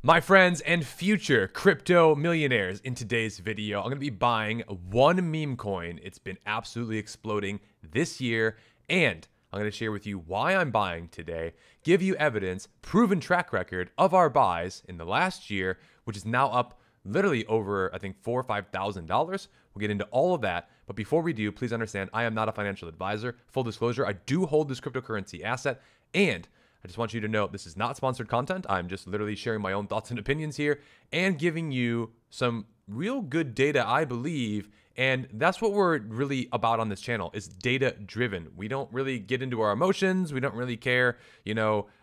My friends and future crypto millionaires, in today's video, I'm going to be buying one meme coin. It's been absolutely exploding this year, and I'm going to share with you why I'm buying today, give you evidence, proven track record of our buys in the last year, which is now up literally over, I think, $4,000 or $5,000. We'll get into all of that. But before we do, please understand, I am not a financial advisor. Full disclosure, I do hold this cryptocurrency asset, and I just want you to know this is not sponsored content. I'm just literally sharing my own thoughts and opinions here and giving you some real good data, I believe. And that's what we're really about on this channel, is data driven. We don't really get into our emotions. We don't really care,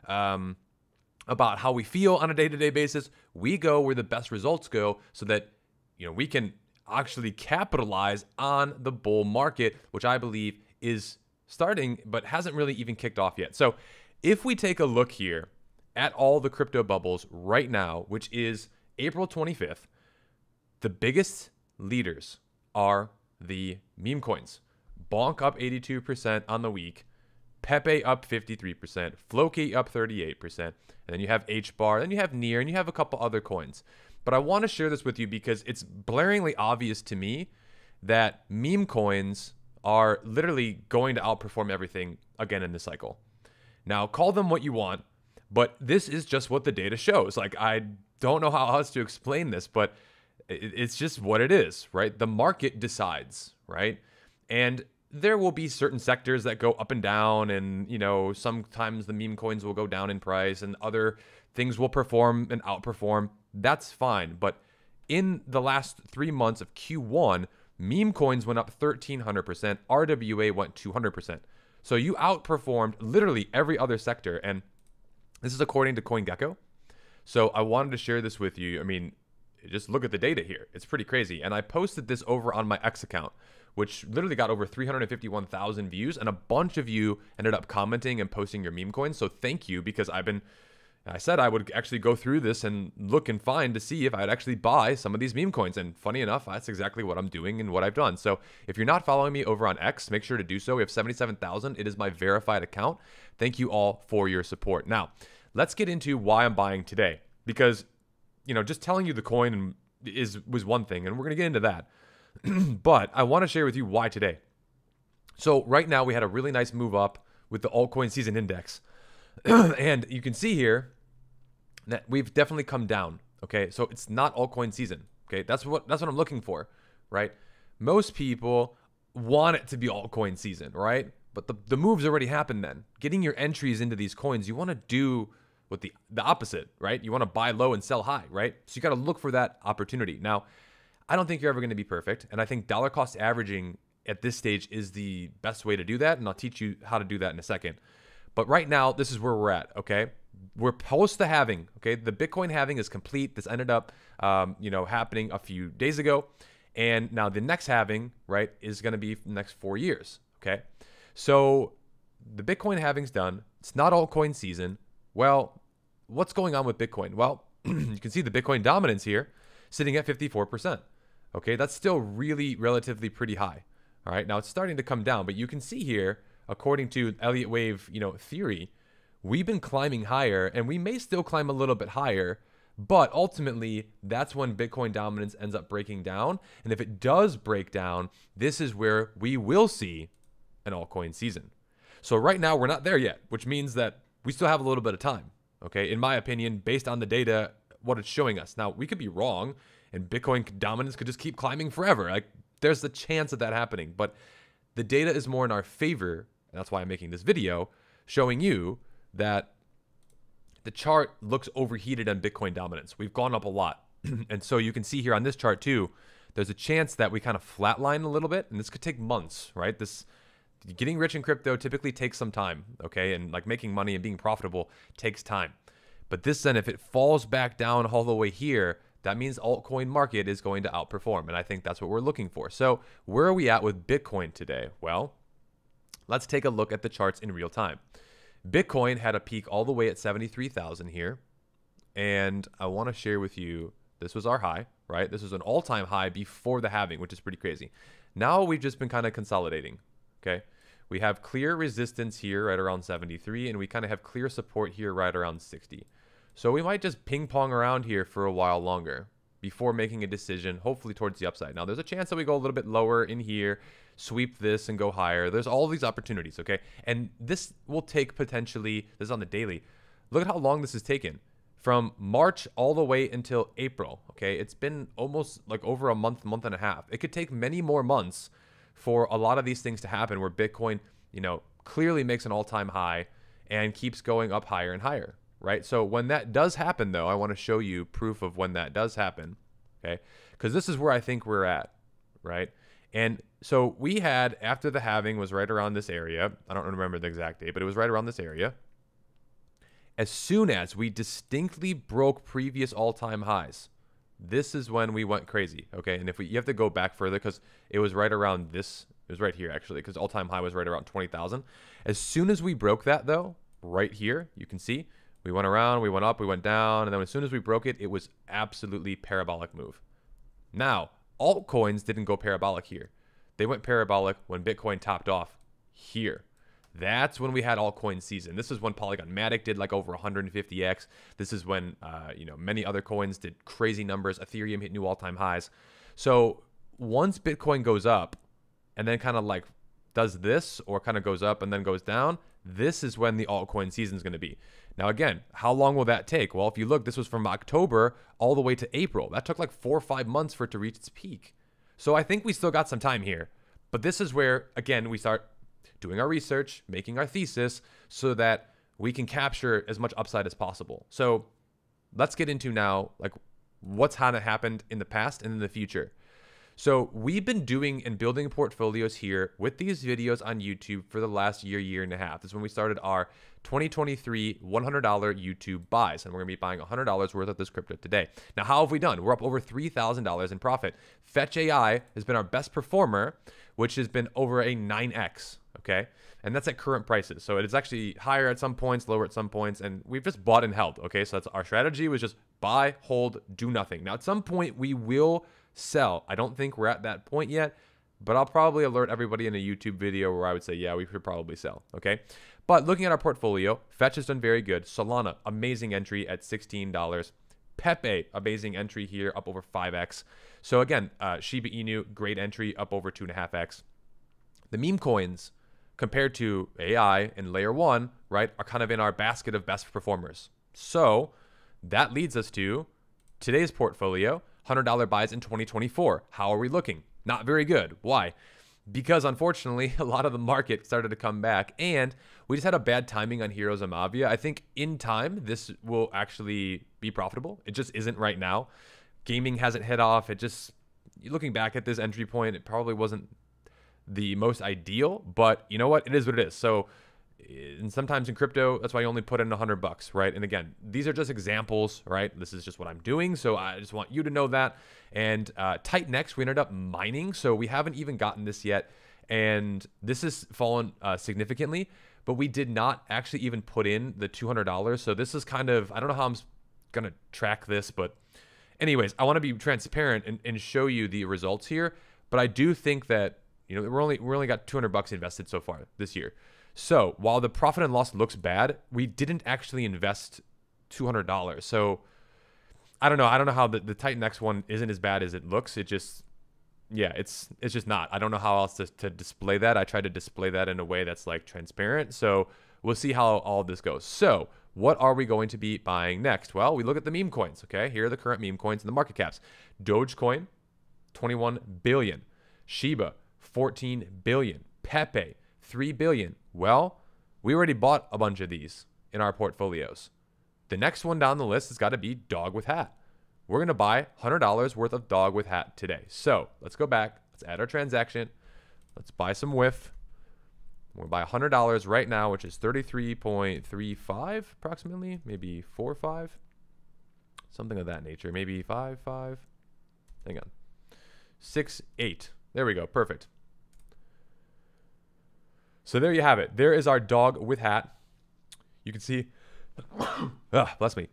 about how we feel on a day-to-day basis. We go where the best results go so that, we can actually capitalize on the bull market, which I believe is starting, but hasn't really even kicked off yet. So if we take a look here at all the crypto bubbles right now, which is April 25th, the biggest leaders are the meme coins. Bonk up 82% on the week, Pepe up 53%, Floki up 38%, and then you have HBAR, then you have Near, and you have a couple other coins. But I want to share this with you because it's blaringly obvious to me that meme coins are literally going to outperform everything again in this cycle. Now, call them what you want, but this is just what the data shows. Like, I don't know how else to explain this, but it's just what it is, right? The market decides, right? And there will be certain sectors that go up and down, and, sometimes the meme coins will go down in price and other things will perform and outperform. That's fine. But in the last 3 months of Q1, meme coins went up 1,300%, RWA went 200%. So you outperformed literally every other sector, and this is according to CoinGecko. So I wanted to share this with you. I mean, just look at the data here. It's pretty crazy. And I posted this over on my X account, which literally got over 351,000 views, and a bunch of you ended up commenting and posting your meme coins. So thank you, because I said I would actually go through this and look and find to see if I'd actually buy some of these meme coins. And funny enough, that's exactly what I'm doing and what I've done. So if you're not following me over on X, make sure to do so. We have 77,000. It is my verified account. Thank you all for your support. Now, let's get into why I'm buying today, because, just telling you the coin was one thing, and we're going to get into that. But I want to share with you why today. So right now we had a really nice move up with the altcoin season index. And you can see here that we've definitely come down. Okay, so it's not altcoin season. Okay, that's what I'm looking for, right? Most people want it to be altcoin season, right? But the moves already happened then. Getting your entries into these coins, you want to do with the opposite, right? You want to buy low and sell high, right? So you got to look for that opportunity. Now, I don't think you're ever going to be perfect, and I think dollar cost averaging at this stage is the best way to do that, and I'll teach you how to do that in a second. But right now, this is where we're at, okay? We're post the halving, okay? The Bitcoin halving is complete. This ended up, happening a few days ago. And now the next halving, right, is going to be the next 4 years, okay? So the Bitcoin halving's done. It's not altcoin season. Well, what's going on with Bitcoin? Well, you can see the Bitcoin dominance here sitting at 54%, okay? That's still really relatively pretty high, all right? Now it's starting to come down, but you can see here, according to Elliott Wave, theory, we've been climbing higher, and we may still climb a little bit higher, but ultimately that's when Bitcoin dominance ends up breaking down. And if it does break down, this is where we will see an altcoin season. So right now we're not there yet, which means that we still have a little bit of time, okay? In my opinion, based on the data, what it's showing us. Now, we could be wrong, and Bitcoin dominance could just keep climbing forever. Like, there's a chance of that happening, but the data is more in our favor. And that's why I'm making this video, showing you that the chart looks overheated on Bitcoin dominance. We've gone up a lot. And so you can see here on this chart too, there's a chance that we kind of flatline a little bit, and this could take months, right? Getting rich in crypto typically takes some time, okay? And like making money and being profitable takes time. But this then, if it falls back down all the way here, that means altcoin market is going to outperform. And I think that's what we're looking for. So where are we at with Bitcoin today? Well, let's take a look at the charts in real time. Bitcoin had a peak all the way at 73,000 here. And I want to share with you, this was our high, right? This was an all-time high before the halving, which is pretty crazy. Now we've just been kind of consolidating, okay? We have clear resistance here right around 73, and we kind of have clear support here right around 60. So we might just ping pong around here for a while longer before making a decision, hopefully towards the upside. Now, there's a chance that we go a little bit lower in here, sweep this and go higher. There's all these opportunities, okay? And this will take potentially, this is on the daily. Look at how long this has taken. From March all the way until April, okay? It's been almost like over a month, month and a half. It could take many more months for a lot of these things to happen where Bitcoin, you know, clearly makes an all-time high and keeps going up higher and higher, right? So when that does happen, though, I want to show you proof of when that does happen, okay? Because this is where I think we're at, right? And so we had, after the halving was right around this area. I don't remember the exact date, but it was right around this area. As soon as we distinctly broke previous all-time highs, this is when we went crazy, okay? And if you have to go back further because it was right around this. It was right here, actually, because all-time high was right around 20,000. As soon as we broke that, though, right here, you can see, we went around, we went up, we went down, and then as soon as we broke it, it was absolutely parabolic move. Now, altcoins didn't go parabolic here. They went parabolic when Bitcoin topped off here. That's when we had altcoin season. This is when Polygon Matic did like over 150x. This is when, you know, many other coins did crazy numbers. Ethereum hit new all-time highs. So once Bitcoin goes up and then kind of like does this or kind of goes up and then goes down, this is when the altcoin season is going to be. Now, again, how long will that take? Well, if you look, this was from October all the way to April. That took like 4 or 5 months for it to reach its peak. So I think we still got some time here. But this is where, again, we start doing our research, making our thesis so that we can capture as much upside as possible. So let's get into now, like, what's kind of happened in the past and in the future. So we've been doing and building portfolios here with these videos on YouTube for the last year and a half. This is when we started our 2023 $100 YouTube buys, and we're gonna be buying $100 worth of this crypto today. Now, how have we done? We're up over $3,000 in profit. Fetch AI has been our best performer, which has been over a 9x, okay? And that's at current prices. So it is actually higher at some points, lower at some points, and we've just bought and held, okay? So that's our strategy, was just buy, hold, do nothing. Now, at some point, we will sell. I don't think we're at that point yet, but I'll probably alert everybody in a YouTube video where I would say, yeah, we should probably sell, okay? But looking at our portfolio, Fetch has done very good. Solana, amazing entry at $16. Pepe, amazing entry here, up over 5x. So again, Shiba Inu, great entry, up over 2.5x. The meme coins, compared to AI and Layer 1, right, are kind of in our basket of best performers. So that leads us to today's portfolio, $100 buys in 2024. How are we looking? Not very good. Why? Because unfortunately, a lot of the market started to come back, and we just had a bad timing on Heroes and Mavia. I think in time, this will actually be profitable. It just isn't right now. Gaming hasn't hit off. It just, looking back at this entry point, it probably wasn't the most ideal, but you know what? It is what it is. So, and sometimes in crypto, that's why you only put in $100, right? And again, these are just examples, right? This is just what I'm doing. So I just want you to know that. And Titanx, we ended up mining. So we haven't even gotten this yet. And this has fallen significantly, but we did not actually even put in the $200. So this is kind of, I don't know how I'm going to track this, but anyways, I want to be transparent and show you the results here. But I do think that, you know, we're only got $200 invested so far this year. So while the profit and loss looks bad, we didn't actually invest $200. So I don't know. I don't know how the Titanx one isn't as bad as it looks. It just, yeah, it's just not. I don't know how else to display that. I tried to display that in a way that's like transparent. So we'll see how all of this goes. So what are we going to be buying next? Well, we look at the meme coins. Okay, here are the current meme coins and the market caps. Dogecoin, 21 billion. Shiba, 14 billion. Pepe, 3 billion. Well, we already bought a bunch of these in our portfolios. The next one down the list has got to be DogWifhat. We're going to buy $100 worth of DogWifhat today. So let's go back. Let's add our transaction. Let's buy some WIF. We'll buy $100 right now, which is 33.35 approximately, maybe 4.5, something of that nature. Maybe 5.5. Hang on. 6.8. There we go. Perfect. So there you have it. There is our DogWifhat. You can see, bless me.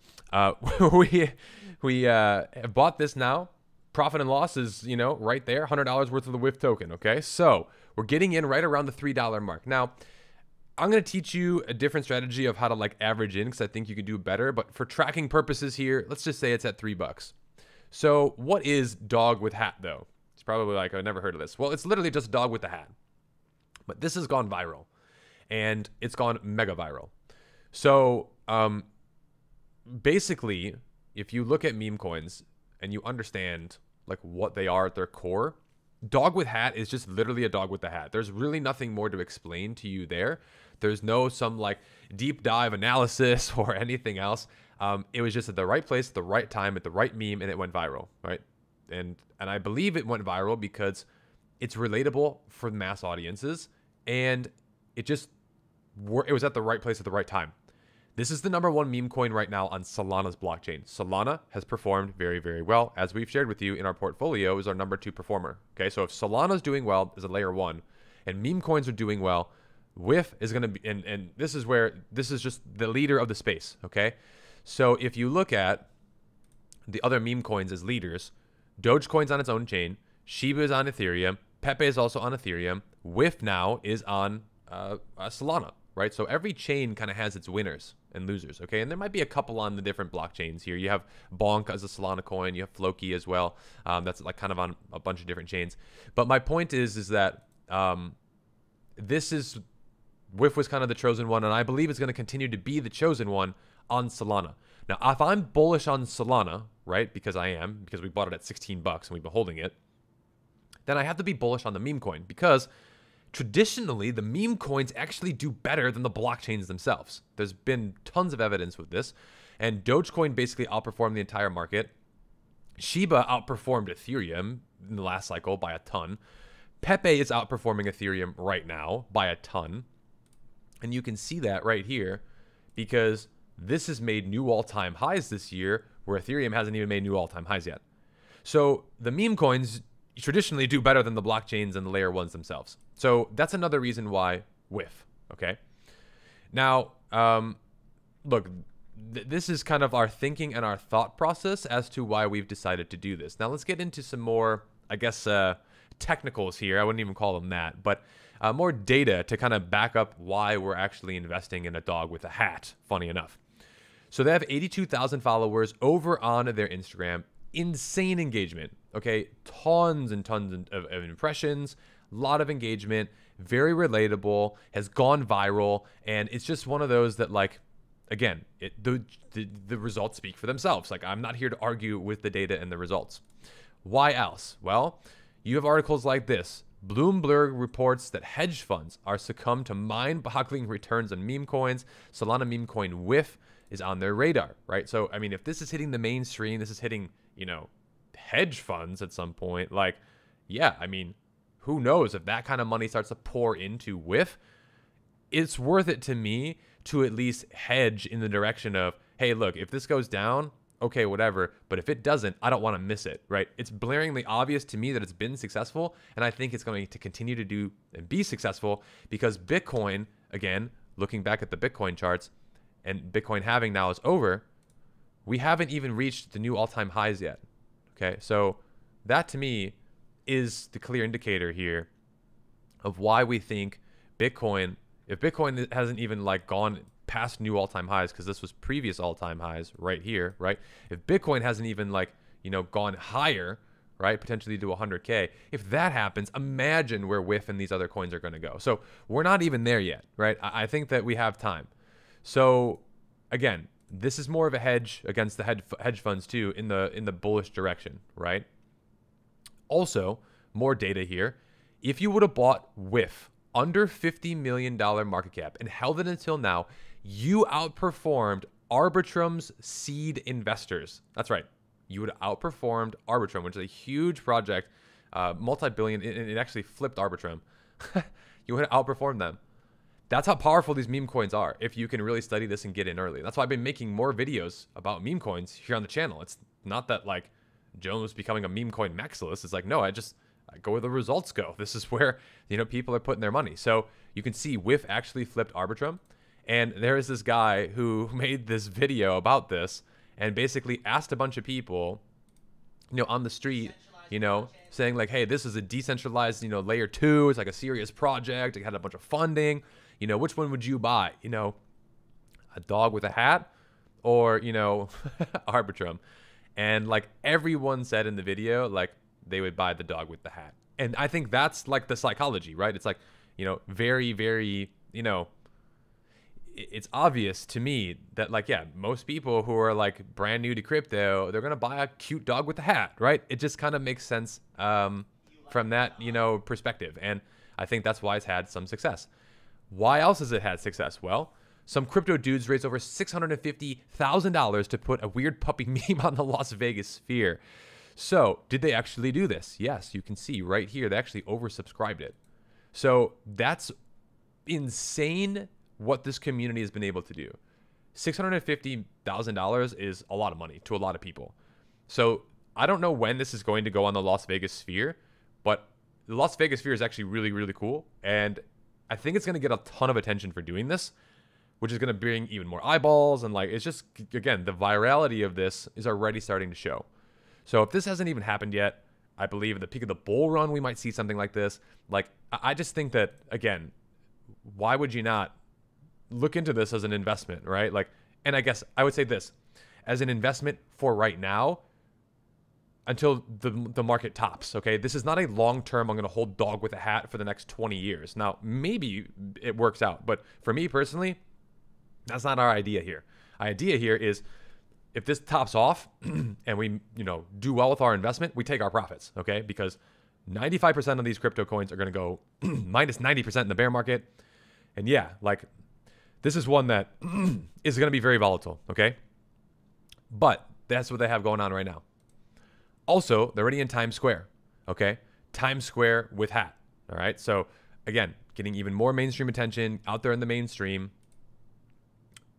We have bought this now. Profit and loss is, you know, right there. $100 worth of the WIF token. Okay, so we're getting in right around the $3 mark. Now, I'm going to teach you a different strategy of how to like average in because I think you could do better. But for tracking purposes here, let's just say it's at $3. So what is DogWifhat though? It's probably like, I've never heard of this. Well, it's literally just dog with the hat. But this has gone viral and it's gone mega viral. So basically, if you look at meme coins and you understand like what they are at their core, dog with hat is just literally a dog with the hat. There's really nothing more to explain to you there. There's no some like deep dive analysis or anything else. It was just at the right place, at the right time, at the right meme, and it went viral, right? And I believe it went viral because it's relatable for mass audiences, and it was at the right place at the right time. This is the #1 meme coin right now on Solana's blockchain. Solana has performed very, very well. As we've shared with you in our portfolio, is our #2 performer. Okay, so if Solana's doing well as a layer 1 and meme coins are doing well, WIF is going to be, and this is just the leader of the space. Okay, so if you look at the other meme coins as leaders, Dogecoin's on its own chain, Shiba is on Ethereum, Pepe is also on Ethereum, WIF now is on Solana. Right, so every chain kind of has its winners and losers, okay? And there might be a couple on the different blockchains here. You have Bonk as a Solana coin, you have Floki as well. That's like kind of on a bunch of different chains. But my point is that WIF was kind of the chosen one, and I believe it's going to continue to be the chosen one on Solana. Now, if I'm bullish on Solana, right, because I am, because we bought it at $16 and we've been holding it, then I have to be bullish on the meme coin because traditionally, the meme coins actually do better than the blockchains themselves. There's been tons of evidence with this. And Dogecoin basically outperformed the entire market. Shiba outperformed Ethereum in the last cycle by a ton. Pepe is outperforming Ethereum right now by a ton. And you can see that right here because this has made new all-time highs this year where Ethereum hasn't even made new all-time highs yet. So the meme coins traditionally do better than the blockchains and the layer 1s themselves. So that's another reason why WIF, okay? Now, look, this is kind of our thinking and our thought process as to why we've decided to do this. Now, let's get into some more, I guess, technicals here. I wouldn't even call them that, but more data to kind of back up why we're actually investing in a dog with a hat, funny enough. So they have 82,000 followers over on their Instagram. Insane engagement, okay? Tons and tons of impressions, a lot of engagement, very relatable, has gone viral, and it's just one of those that, like, again, the results speak for themselves. Like, I'm not here to argue with the data and the results. Why else? Well, you have articles like this. Bloomberg reports that hedge funds are succumbed to mind-boggling returns on meme coins. Solana meme coin WIF is on their radar, right? So, I mean, if this is hitting the mainstream, this is hitting, you know, hedge funds at some point, like, yeah, I mean, who knows if that kind of money starts to pour into WIF, it's worth it to me to at least hedge in the direction of, hey, look, if this goes down, okay, whatever. But if it doesn't, I don't want to miss it, right? It's blaringly obvious to me that it's been successful, and I think it's going to continue to do and be successful because Bitcoin, again, looking back at the Bitcoin charts, and Bitcoin halving now is over, we haven't even reached the new all-time highs yet, okay? So that to me is the clear indicator here of why we think Bitcoin, if Bitcoin hasn't even like gone past new all-time highs, because this was previous all-time highs right here, right? If Bitcoin hasn't even like, you know, gone higher, right, potentially to 100K, if that happens, imagine where WIF and these other coins are going to go. So we're not even there yet, right? I think that we have time. So again, this is more of a hedge against the hedge funds too in the bullish direction, right? Also, more data here. If you would have bought WIF under $50 million market cap and held it until now, you outperformed Arbitrum's seed investors. That's right. You would have outperformed Arbitrum, which is a huge project, multi-billion. It actually flipped Arbitrum. You would have outperformed them. That's how powerful these meme coins are if you can really study this and get in early. That's why I've been making more videos about meme coins here on the channel. It's not that like Jones was becoming a meme coin maximalist. It's like, no, I go where the results go. This is where, you know, people are putting their money. So you can see WIF actually flipped Arbitrum. And there is this guy who made this video about this and basically asked a bunch of people, you know, on the street, you know, saying like, hey, this is a decentralized, you know, layer 2. It's like a serious project. It had a bunch of funding. You know, which one would you buy? You know, a dog with a hat or, you know, Arbitrum. And like everyone said in the video, like they would buy the dog with the hat. And I think that's like the psychology, right? It's like, you know, very, very, you know, it's obvious to me that like, yeah, most people who are like brand new to crypto, they're going to buy a cute dog with a hat, right? It just kind of makes sense from that, you know, perspective. And I think that's why it's had some success. Why else has it had success? Well, some crypto dudes raised over $650,000 to put a weird puppy meme on the Las Vegas sphere. So did they actually do this? Yes, you can see right here, they actually oversubscribed it. So that's insane what this community has been able to do. $650,000 is a lot of money to a lot of people. So I don't know when this is going to go on the Las Vegas sphere, but the Las Vegas sphere is actually really, really cool. And I think it's going to get a ton of attention for doing this, which is going to bring even more eyeballs. And like, it's just, again, the virality of this is already starting to show. So if this hasn't even happened yet, I believe at the peak of the bull run, we might see something like this. Like, I just think that, again, why would you not look into this as an investment, right? Like, and I guess I would say this as an investment for right now until the market tops, okay? This is not a long-term, I'm going to hold dog with a hat for the next 20 years. Now, maybe it works out, but for me personally, that's not our idea here. Our idea here is if this tops off and we, you know, do well with our investment, we take our profits, okay? Because 95% of these crypto coins are going to go minus 90% in the bear market. And yeah, like this is one that is going to be very volatile, okay? But that's what they have going on right now. Also, they're already in Times Square, okay? Times Square with hat, all right? So again, getting even more mainstream attention out there in the mainstream.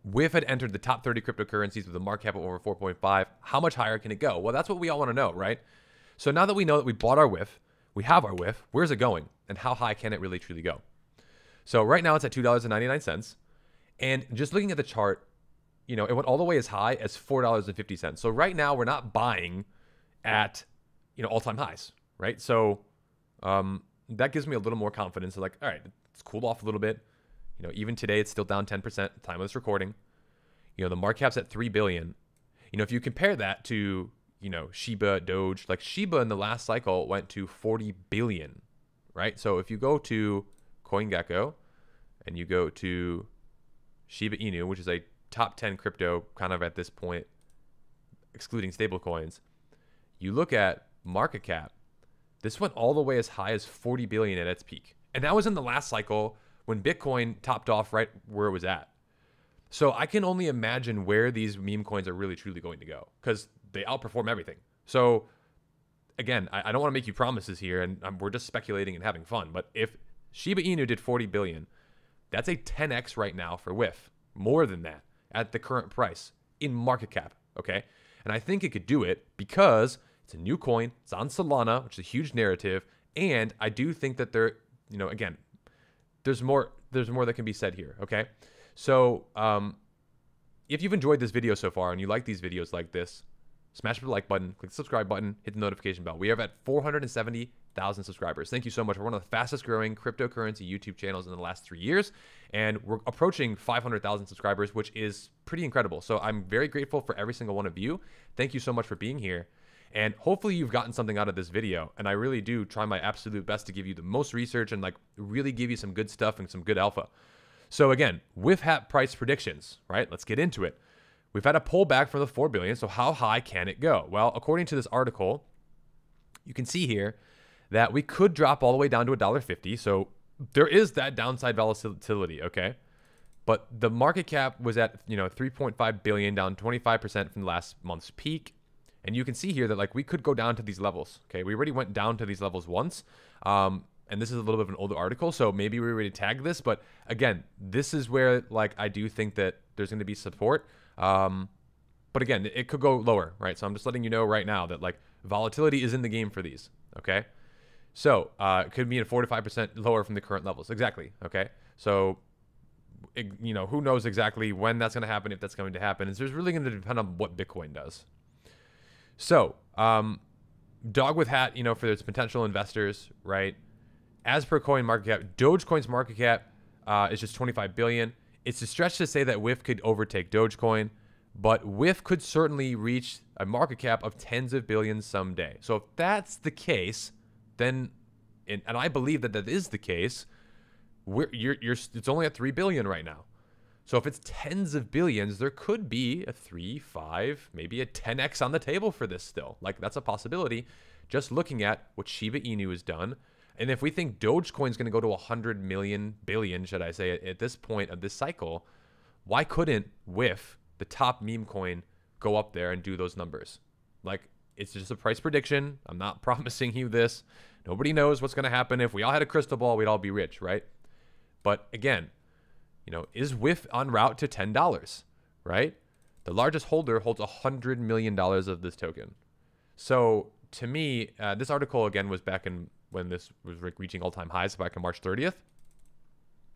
WIF had entered the top 30 cryptocurrencies with a market cap of over 4.5. How much higher can it go? Well, that's what we all want to know, right? So now that we know that we bought our WIF, we have our WIF, where's it going? And how high can it really truly go? So right now it's at $2.99. And just looking at the chart, you know, it went all the way as high as $4.50. So right now we're not buying at, you know, all-time highs, right? So that gives me a little more confidence. Like, all right, it's cooled off a little bit. You know, even today it's still down 10% at the time of this recording. You know, the market cap's at $3 billion. You know, if you compare that to, you know, Shiba, Doge, like Shiba in the last cycle went to 40 billion, right? So if you go to CoinGecko and you go to Shiba Inu, which is a top 10 crypto kind of at this point, excluding stable coins, you look at market cap, this went all the way as high as 40 billion at its peak. And that was in the last cycle when Bitcoin topped off right where it was at. So I can only imagine where these meme coins are really truly going to go because they outperform everything. So again, I don't want to make you promises here and we're just speculating and having fun. But if Shiba Inu did 40 billion, that's a 10x right now for WIF. More than that at the current price in market cap, okay? And I think it could do it because it's a new coin. It's on Solana, which is a huge narrative. And I do think that there, you know, again, there's more that can be said here, okay? So if you've enjoyed this video so far and you like these videos like this, smash the like button, click the subscribe button, hit the notification bell. We are at 470,000 subscribers. Thank you so much. We're one of the fastest growing cryptocurrency YouTube channels in the last 3 years. And we're approaching 500,000 subscribers, which is pretty incredible. So I'm very grateful for every single one of you. Thank you so much for being here. And hopefully you've gotten something out of this video. And I really do try my absolute best to give you the most research and like really give you some good stuff and some good alpha. So again, WIFhat price predictions, right? Let's get into it. We've had a pullback from the 4 billion. So how high can it go? Well, according to this article, you can see here that we could drop all the way down to $1.50. So there is that downside volatility, okay? But the market cap was at, you know, 3.5 billion, down 25% from last month's peak. And you can see here that like we could go down to these levels, okay? We already went down to these levels once. And this is a little bit of an older article, so maybe we already tagged this. But again, this is where like I do think that there's going to be support. But again, it could go lower, right? So I'm just letting you know right now that like volatility is in the game for these, okay? So it could be a 4 to 5% lower from the current levels. Exactly, okay? So, you know, who knows exactly when that's going to happen, if that's going to happen. It's just really going to depend on what Bitcoin does. So, DogWifhat, you know, for its potential investors, right? As per coin market cap, Dogecoin's market cap is just 25 billion. It's a stretch to say that WIF could overtake Dogecoin, but WIF could certainly reach a market cap of tens of billions someday. So if that's the case, then, and I believe that that is the case, it's only at 3 billion right now. So if it's tens of billions, there could be a 3, 5, maybe a 10x on the table for this still. Like, that's a possibility, just looking at what Shiba Inu has done. And if we think Dogecoin is going to go to 100 billion, should I say, at this point of this cycle, why couldn't WIF, the top meme coin, go up there and do those numbers? Like, it's just a price prediction. I'm not promising you this. Nobody knows what's going to happen. If we all had a crystal ball, we'd all be rich, right? But again, you know, is WIF en route to $10, right? The largest holder holds $100 million of this token. So to me, this article, again, was back in when this was reaching all-time highs back on March 30th.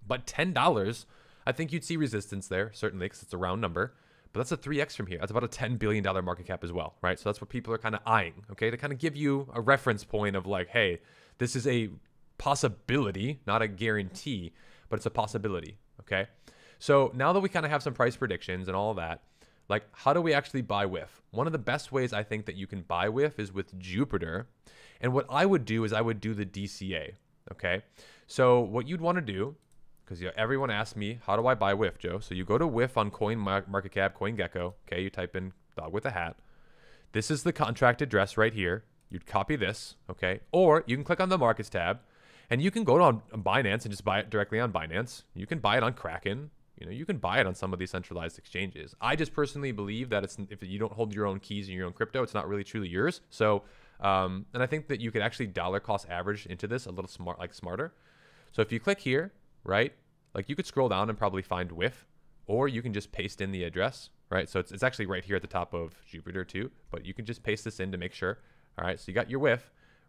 But $10, I think you'd see resistance there, certainly, because it's a round number. But that's a 3x from here. That's about a $10 billion market cap as well, right? So that's what people are kind of eyeing, okay? To kind of give you a reference point of like, hey, this is a possibility, not a guarantee, but it's a possibility, okay? So now that we kind of have some price predictions and all of that, like, how do we actually buy WIF? One of the best ways I think that you can buy WIF is with Jupiter. And what I would do is I would do the DCA, okay? So what you'd want to do, because everyone asks me, how do I buy WIF, Joe? So you go to WIF on CoinMarketCap, CoinGecko, okay? You type in DogWifhat. This is the contract address right here. You'd copy this, okay? Or you can click on the Markets tab, and you can go on Binance and just buy it directly on Binance. You can buy it on Kraken. You know, you can buy it on some of these centralized exchanges. I just personally believe that if you don't hold your own keys and your own crypto, it's not really truly yours. So, and I think that you could actually dollar cost average into this a little smarter. So if you click here, right, like you could scroll down and probably find WIF, or you can just paste in the address, right? So it's actually right here at the top of Jupiter too, but you can just paste this in to make sure. All right, so you got your WIF,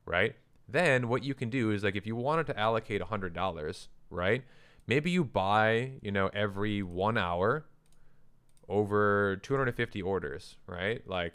right? Then what you can do is, like, if you wanted to allocate $100, right? Maybe you buy, you know, every 1 hour over 250 orders, right? Like,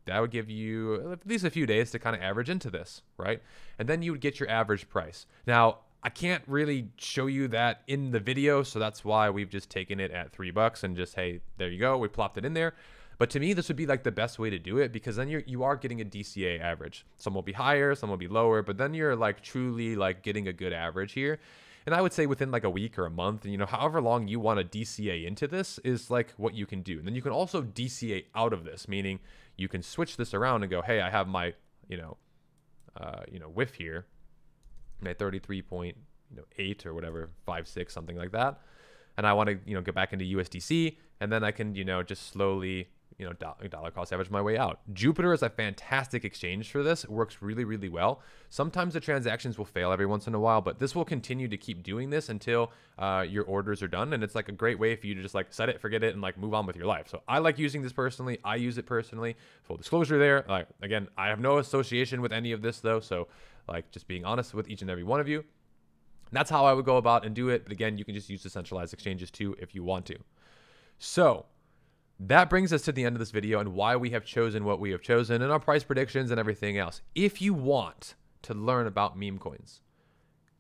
that would give you at least a few days to kind of average into this, right? And then you would get your average price. Now, I can't really show you that in the video, so that's why we've just taken it at $3 and just, hey, there you go, we plopped it in there. But to me, this would be like the best way to do it, because then you are getting a DCA average. Some will be higher, some will be lower, but then you're like truly like getting a good average here. And I would say within like a week or a month, you know, however long you want to DCA into this is like what you can do. And then you can also DCA out of this, meaning you can switch this around and go, hey, I have my, WIF here, my 33.8 or whatever, 5.6, something like that. And I want to, get back into USDC, and then I can, just slowly, dollar cost average my way out. Jupiter is a fantastic exchange for this. It works really, really well. Sometimes the transactions will fail every once in a while, but this will continue to keep doing this until your orders are done. And it's like a great way for you to just like set it, forget it, and like move on with your life. So I like using this personally. I use it personally. Full disclosure there. Like, again, I have no association with any of this though. So like, just being honest with each and every one of you. That's how I would go about and do it. But again, you can just use the centralized exchanges too if you want to. So that brings us to the end of this video and why we have chosen what we have chosen and our price predictions and everything else. If you want to learn about meme coins,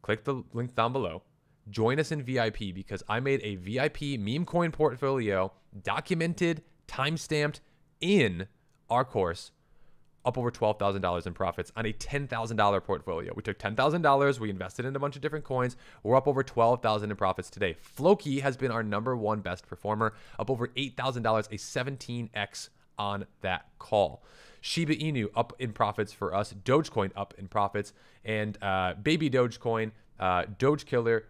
click the link down below. Join us in VIP, because I made a VIP meme coin portfolio, documented, timestamped in our course, up over $12,000 in profits on a $10,000 portfolio. We took $10,000, we invested in a bunch of different coins. We're up over $12,000 in profits today. Floki has been our #1 best performer, up over $8,000, a 17x on that call. Shiba Inu up in profits for us, Dogecoin up in profits, and baby Dogecoin, Doge Killer,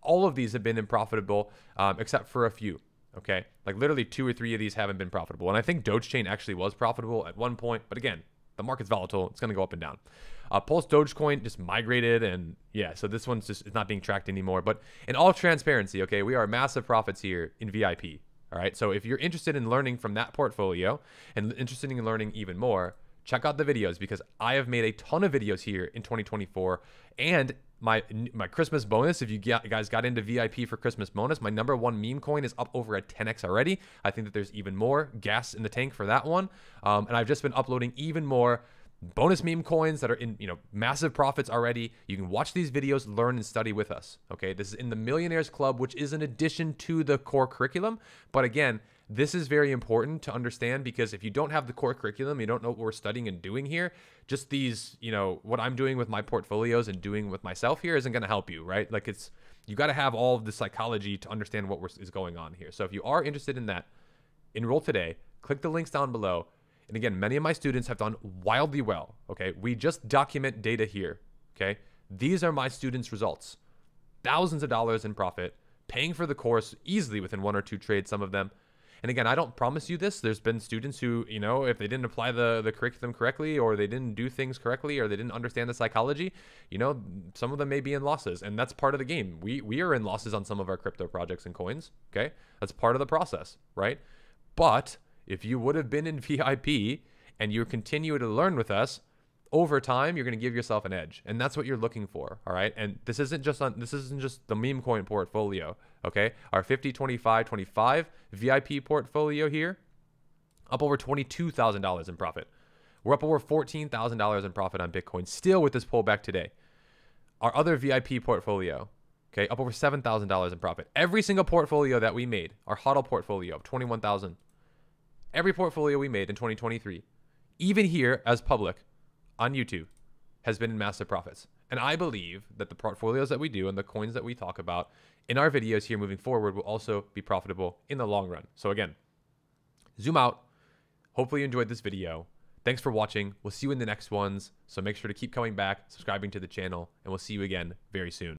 all of these have been profitable except for a few. Okay, like literally 2 or 3 of these haven't been profitable. And I think Dogechain actually was profitable at one point. But again, the market's volatile. It's going to go up and down. Pulse Dogecoin just migrated. And yeah, so this one's just not being tracked anymore. But in all transparency, okay, we are massive profits here in VIP. All right, so if you're interested in learning from that portfolio and interested in learning even more, check out the videos, because I have made a ton of videos here in 2024. And my Christmas bonus, if you guys got into VIP for Christmas bonus, my #1 meme coin is up over a 10x already. I think that there's even more gas in the tank for that one. And I've just been uploading even more bonus meme coins that are in, massive profits already. You can watch these videos, learn and study with us. Okay. This is in the Millionaires Club, which is an addition to the core curriculum. But again, this is very important to understand, because if you don't have the core curriculum, you don't know what we're studying and doing here, just these, what I'm doing with my portfolios and doing with myself here isn't going to help you, right? Like you got to have all of the psychology to understand what is going on here. So if you are interested in that, enroll today, click the links down below. And again, many of my students have done wildly well. Okay. We just document data here. Okay. These are my students' results. Thousands of dollars in profit, paying for the course easily within 1 or 2 trades, some of them. And again, I don't promise you this. There's been students who, if they didn't apply the curriculum correctly, or they didn't do things correctly, or they didn't understand the psychology, some of them may be in losses. And that's part of the game. We are in losses on some of our crypto projects and coins. Okay. That's part of the process, right? But if you would have been in VIP and you continue to learn with us, over time, you're going to give yourself an edge. And that's what you're looking for. All right. And this isn't just the meme coin portfolio. Okay. Our 50, 25, 25 VIP portfolio here, up over $22,000 in profit. We're up over $14,000 in profit on Bitcoin still with this pullback today. Our other VIP portfolio, okay, up over $7,000 in profit. Every single portfolio that we made, our HODL portfolio of 21,000, every portfolio we made in 2023, even here as public, on YouTube, has been in massive profits. And I believe that the portfolios that we do and the coins that we talk about in our videos here moving forward will also be profitable in the long run. So again, zoom out. Hopefully you enjoyed this video. Thanks for watching. We'll see you in the next ones. So make sure to keep coming back, subscribing to the channel, and we'll see you again very soon.